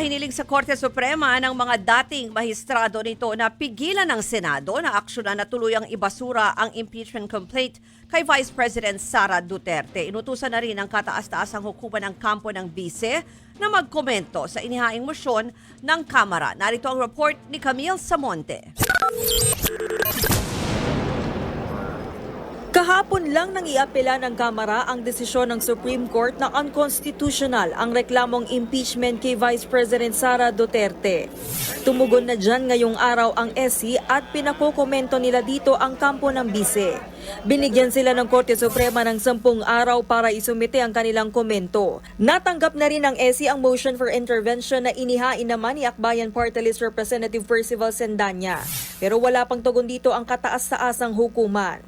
Hiniling sa Korte Suprema ng mga dating mahistrado nito na pigilan ng Senado na aksyonan na tuluyang ibasura ang impeachment complaint kay Vice President Sara Duterte. Inutusan na rin ng kataas-taasang hukuman ng kampo ng bise na magkomento sa inihaing mosyon ng Kamara. Narito ang report ni Camille Samonte. Kahapon lang nang iapela ng Kamara ang desisyon ng Supreme Court na unconstitutional ang reklamong impeachment kay Vice President Sara Duterte. Tumugon na dyan ngayong araw ang SC at pinakokomento nila dito ang kampo ng bise. Binigyan sila ng Korte Suprema ng 10 araw para isumite ang kanilang komento. Natanggap na rin ng SC ang motion for intervention na inihain naman ni Akbayan Party List Representative Percival Sendanya. Pero wala pang tugon dito ang kataas-taasang hukuman.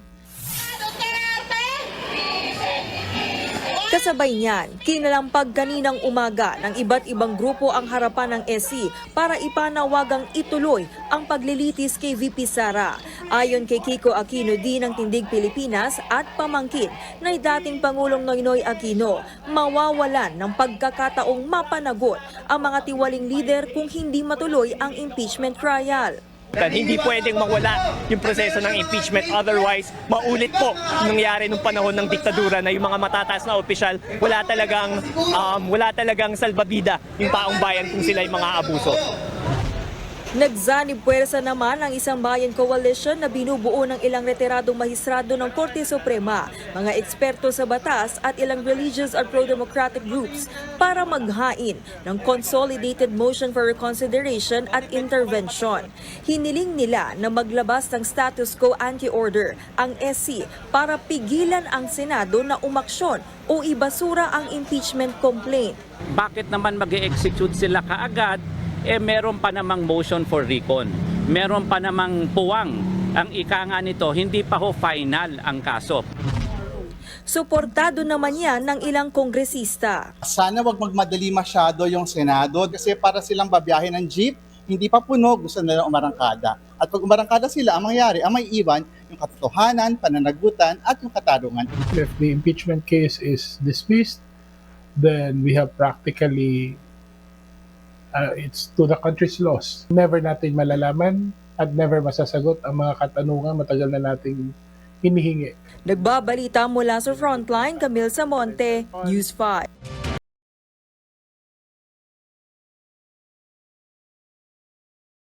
Kasabay niyan, kinalampag kaninang umaga ng iba't ibang grupo ang harapan ng SC para ipanawagang ituloy ang paglilitis kay VP Sara. Ayon kay Kiko Aquino din ng Tindig Pilipinas at pamangkin na dating Pangulong Noynoy Aquino, mawawalan ng pagkakataong mapanagot ang mga tiwaling leader kung hindi matuloy ang impeachment trial. Hindi pwedeng mawala yung proseso ng impeachment, otherwise maulit po nangyari nung panahon ng diktadura na yung mga matataas na opisyal wala talagang salbabida yung taong bayan kung sila yung mga abuso. Nagsanib puwersa naman ang Isang Bayan Coalition na binubuo ng ilang retiradong mahistrado ng Korte Suprema, mga eksperto sa batas at ilang religious at pro-democratic groups para maghain ng consolidated motion for reconsideration at intervention. Hiniling nila na maglabas ng status quo anti-order ang SC para pigilan ang Senado na umaksyon o ibasura ang impeachment complaint. Bakit naman mag-e-execute sila kaagad? Meron pa namang motion for recon. Meron pa namang puwang. Ang ika nga nito, hindi pa ho final ang kaso. Suportado naman yan ng ilang kongresista. Sana wag magmadali masyado yung Senado kasi para silang babiyahe ng jeep, hindi pa puno, gusto nila umarangkada. At pag umarangkada sila, ang mangyayari, ang may iwan, yung katotohanan, pananagutan, at yung katarungan. If the impeachment case is dismissed, then we have practically it's to the country's loss. Never natin malalaman at never masasagot ang mga katanungan matagal na nating hinihingi. Nagbabalita mula sa Frontline, Camille Samonte, News 5.